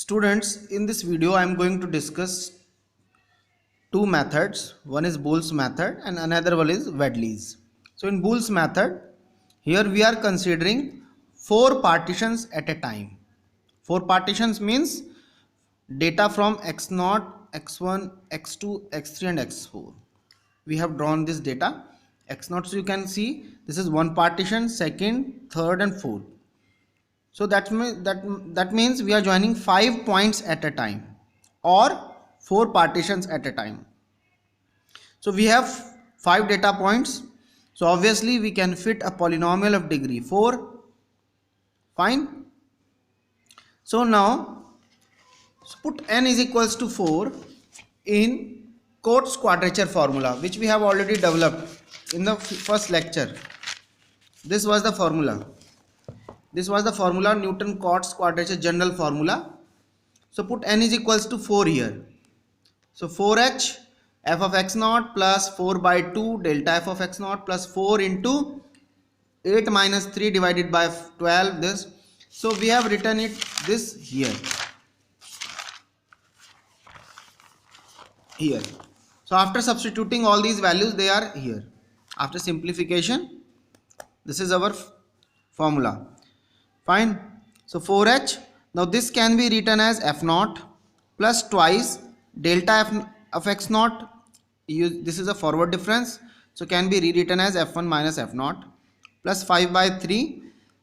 Students, in this video I am going to discuss two methods. One is Boole's method and another one is Wedley's. So in Boole's method, here we are considering four partitions at a time. Four partitions means data from x0, x1, x2, x3 and x4. We have drawn this data x0, so you can see this is one partition, second, third and fourth. So that means we are joining 5 points at a time or 4 partitions at a time. So we have 5 data points. So obviously we can fit a polynomial of degree 4. Fine. So now put n is equals to 4 in Cotes quadrature formula, which we have already developed in the first lecture. This was the formula. This was the formula, Newton-Cotes quadrature general formula. So put n is equals to 4 here. So 4h f of x0 plus 4 by 2 delta f of x0 plus 4 into 8 minus 3 divided by 12 this. So we have written it this here. Here. So after substituting all these values, they are here. After simplification, this is our formula. Fine. So 4h. Now this can be written as f0 plus twice delta f of x0. This is a forward difference. So can be rewritten as f1 minus f0 plus 5 by 3.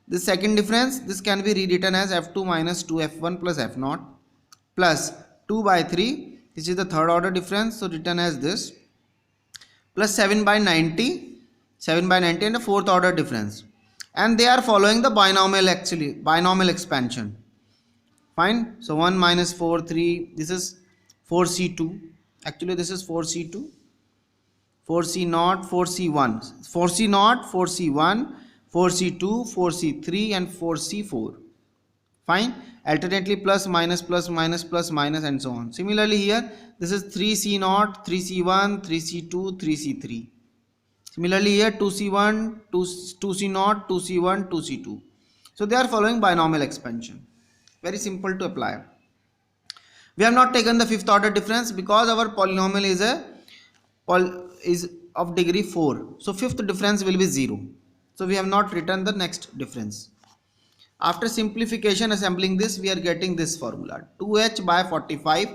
This second difference, this can be rewritten as f2 minus 2f1 plus f0 plus 2 by 3. This is the third order difference. So written as this plus 7 by 90. 7 by 90 and the fourth order difference. And they are following the binomial expansion. Fine. So 1 minus 4, 3. This is 4c2. Actually this is 4c2. 4c0, 4c1. 4c0, 4c1, 4c2, 4c3 and 4c4. Fine. Alternately plus minus plus minus plus minus and so on. Similarly here this is 3c0, 3c1, 3c2, 3c3. Similarly here 2c1, 2c0, 2c1, 2c2. So they are following binomial expansion. Very simple to apply. We have not taken the fifth order difference because our polynomial is of degree 4. So fifth difference will be 0. So we have not written the next difference. After simplification, assembling this, we are getting this formula. 2h by 45,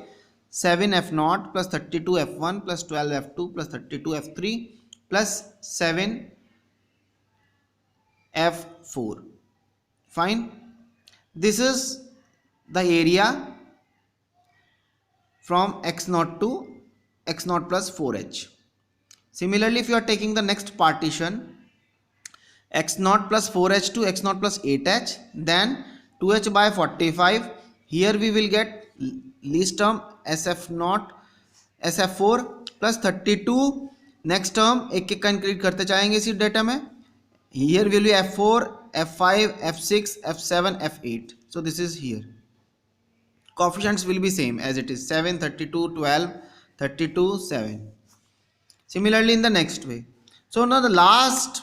7f0 plus 32f1 plus 12f2 plus 32f3 plus 7f4. Fine. This is the area from x0 to x0 plus 4h. Similarly, if you are taking the next partition, x0 plus 4h to x0 plus 8h, then 2h by 45. Here we will get least term sf0, sf4 plus 32. Next term एक एक का increase करते जाएंगे इसी data में. Here will be f4, f5, f6, f7, f8. So this is here. Coefficients will be same as it is 7, 32, 12, 32, 7. Similarly in the next way. So now the last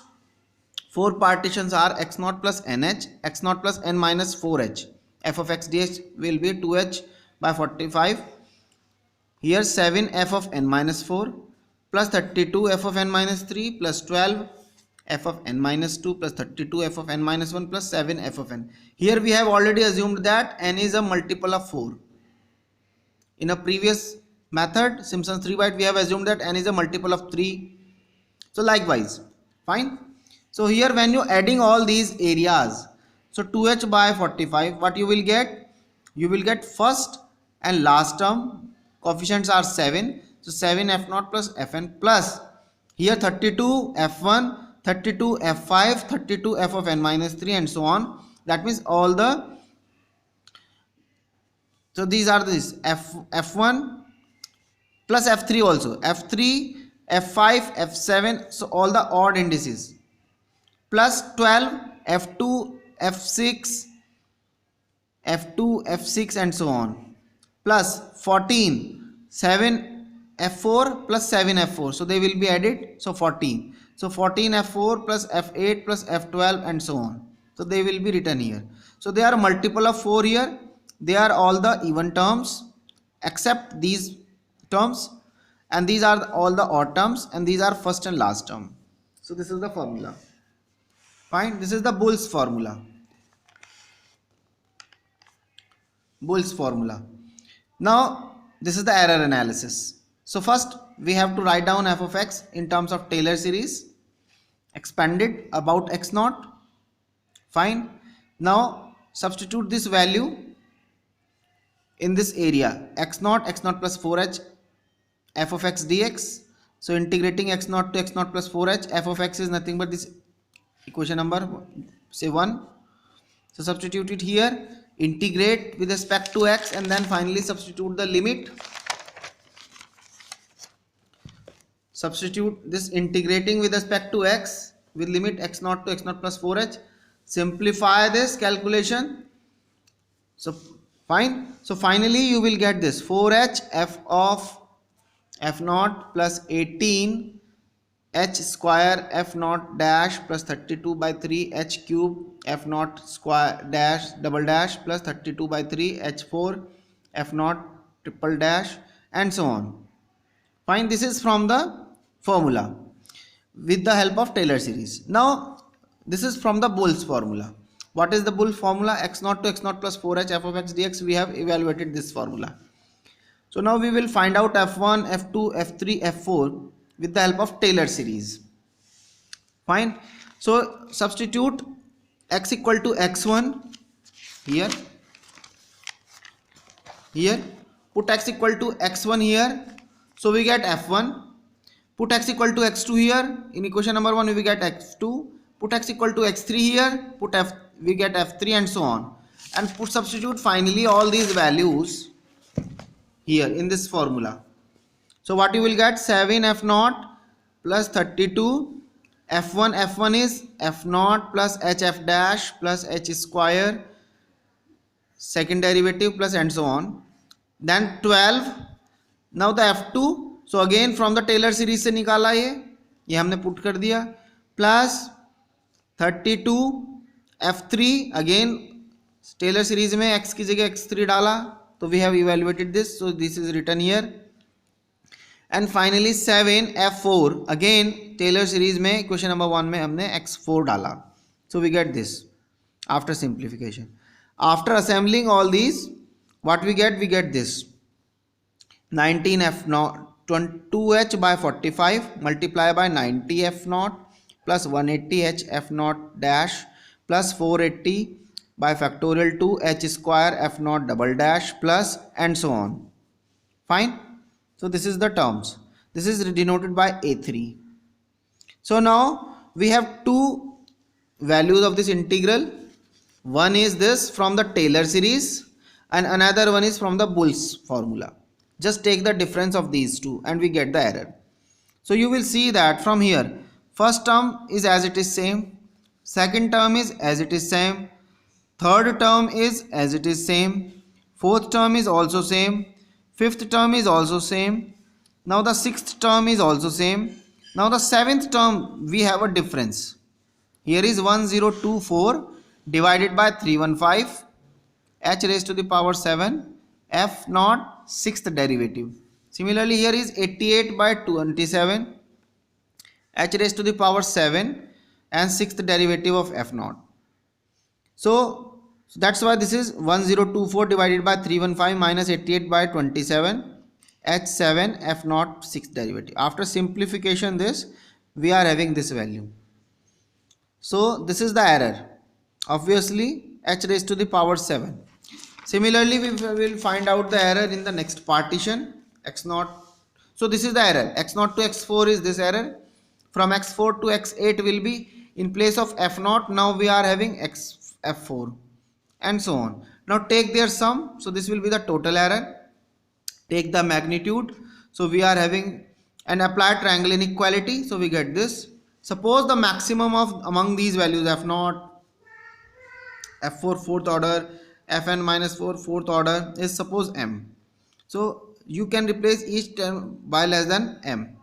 four partitions are x0 plus nh, x0 plus n minus 4h. f of x dx will be 2h by 45. Here 7 f of n minus 4 plus 32 f of n minus 3 plus 12 f of n minus 2 plus 32 f of n minus 1 plus 7 f of n. Here we have already assumed that n is a multiple of 4. In a previous method, Simpson's 3-bite, we have assumed that n is a multiple of 3. So likewise, fine. So here when you adding all these areas, so 2h by 45, what you will get? You will get first and last term. Coefficients are 7. So 7 f0 plus fn plus here 32 f1, 32 f5, 32 f of n minus 3 and so on. That means all the, so these are this f1 plus f3 also, f3, f5, f7, so all the odd indices plus 12 f2, f6, f2, f6 and so on plus 14, 7 f4 plus 7 f4, so they will be added, so 14. So 14 f4 plus f8 plus f12 and so on. So they will be written here. So they are multiple of 4 here. they are all the even terms except these terms, and these are all the odd terms, and these are first and last term. So this is the formula. Fine, this is the Bool's formula. Bool's formula. Now this is the error analysis. So first we have to write down f of x in terms of Taylor series expanded about x naught. Fine. Now substitute this value in this area, x naught plus 4h f of x dx. So integrating x naught to x naught plus 4h, f of x is nothing but this equation number, say 1. So substitute it here, integrate with respect to x, and then finally substitute the limit. Substitute this integrating with respect to x with limit x naught to x naught plus 4h. Simplify this calculation. So fine. So finally you will get this 4h f of f naught plus 18 h square f naught dash plus 32 by 3 h cube f naught square dash double dash plus 32 by 3 h4 f naught triple dash, and so on. Fine. This is from the formula with the help of Taylor series. Now this is from the Bool's formula. What is the Bool's formula? X naught to x naught plus 4h f of x dx. We have evaluated this formula. So now we will find out f1, f2, f3, f4 with the help of Taylor series. Fine. So substitute x equal to x1 here. Put x equal to x1 here. So we get f1. Put x equal to x2 here. In equation number 1 we get x2. Put x equal to x3 here. We get f3, and so on. And substitute finally all these values here in this formula. So what you will get, 7 f naught plus 32 f1 is f naught plus h f dash plus h square second derivative plus and so on. Then 12. Now the f2, so again from the Taylor series से निकाला ये हमने put कर दिया, plus 32 f3, again Taylor series में x की जगह x3 डाला, तो we have evaluated this, so this is written here. And finally 7 f4, again Taylor series में question number 1 में हमने x4 डाला, so we get this after simplification. After assembling all these, what we get? We get this 19 f naught 2h by 45 multiply by 90 f naught plus 180 h f naught dash plus 480 by factorial 2 h square f naught double dash plus and so on. Fine. So this is the terms. This is denoted by A3. So now we have two values of this integral. One is this from the Taylor series and another one is from the Bool's formula. Just take the difference of these two and we get the error. So you will see that from here, first term is as it is same, second term is as it is same, third term is as it is same, fourth term is also same, fifth term is also same, now the sixth term is also same. Now the seventh term we have a difference. Here is 1024 divided by 315 h raised to the power 7 f naught sixth derivative. Similarly here is 88 by 27 h raised to the power 7 and sixth derivative of f naught. So that's why this is 1024 divided by 315 minus 88 by 27 h7 f naught sixth derivative. After simplification this we are having this value. So this is the error, obviously h raised to the power 7. Similarly we will find out the error in the next partition, x naught. So this is the error, x naught to x4 is this error. From x4 to x8 will be in place of f naught, now we are having f4 and so on. Now take their sum, so this will be the total error. Take the magnitude, so we are having an applied triangle inequality, so we get this. Suppose the maximum of among these values f naught, f4 fourth order, fn minus 4 fourth order is suppose m. So you can replace each term by less than m.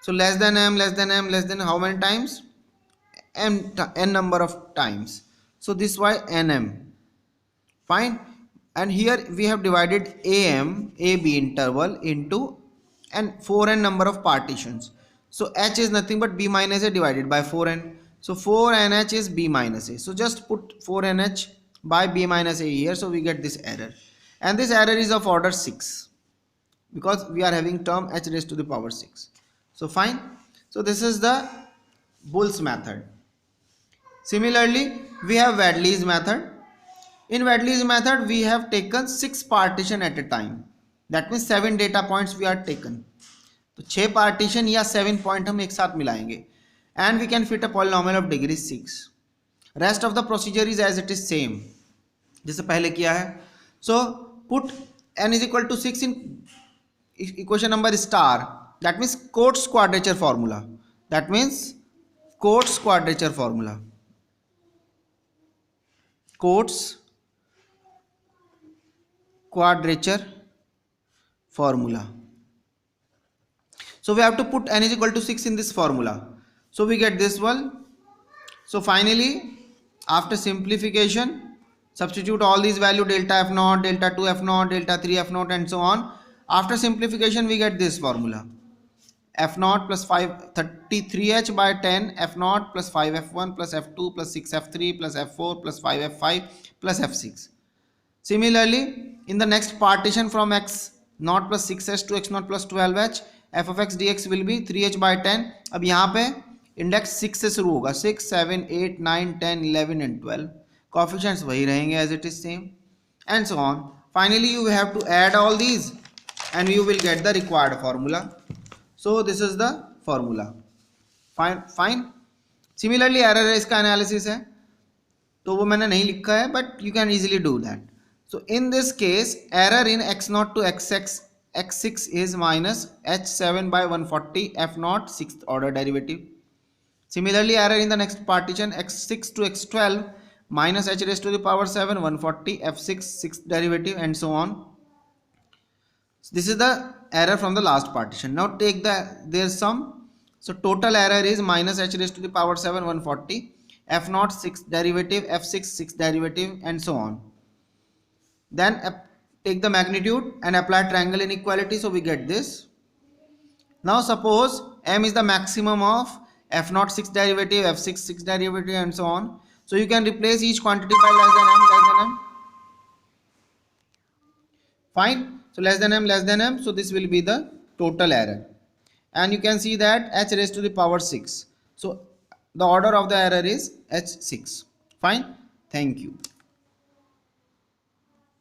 So less than m, less than m, less than how many times? N number of times. So this why nm. Fine. and here we have divided AB interval into and 4n number of partitions. So h is nothing but b minus a divided by 4n. So 4nh is b minus a. So just put 4nh by b minus a here, so we get this error, and this error is of order 6 because we are having term h raised to the power 6. So fine. So this is the Bool's method. Similarly, we have Wadley's method. In Wadley's method, we have taken 6 partition at a time. That means 7 data points we are taken. तो 6 partition या 7 point हम एक साथ मिलाएंगे, and we can fit a polynomial of degree 6. Rest of the procedure is as it is same, जैसे पहले किया है. So put n is equal to 6 in equation number star. That means Cotes quadrature formula. That means Cotes quadrature formula. Cotes quadrature formula. So we have to put n is equal to 6 in this formula. So we get this one. So finally, after simplification, substitute all these value delta f naught, delta 2 f naught, delta 3 f naught, and so on. After simplification, we get this formula: f naught plus 33h by 10 f naught plus 5f1 plus f2 plus 6f3 plus f4 plus 5f5 plus f6. Similarly, in the next partition from x naught plus 6h to x naught plus 12h, f of x dx will be 3h by 10. अब यहाँ पे index 6 से शुरू होगा, 6, 7, 8, 9, 10, 11 and 12. Coefficients वही रहेंगे as it is same, and so on. Finally, you have to add all these and you will get the required formula. So this is the formula. Fine. Similarly, error है, इसका analysis है, तो वो मैंने नहीं लिखा है, but you can easily do that. So in this case, error in x naught to x6 is minus h7 by 140 f naught 6th order derivative. Similarly, error in the next partition x6 to x12 minus h raised to the power 7 140 f6 6th derivative, and so on. So this is the error from the last partition. Now take their sum. So total error is minus h raised to the power 7 140 f naught 6th derivative, f6 6th derivative, and so on. Then take the magnitude and apply triangle inequality, so we get this. Now suppose m is the maximum of f naught 6th derivative, f6 6th derivative, and so on. So you can replace each quantity by less than m. Fine. So less than m. So this will be the total error, and you can see that h raised to the power 6. So the order of the error is h6. Fine. Thank you.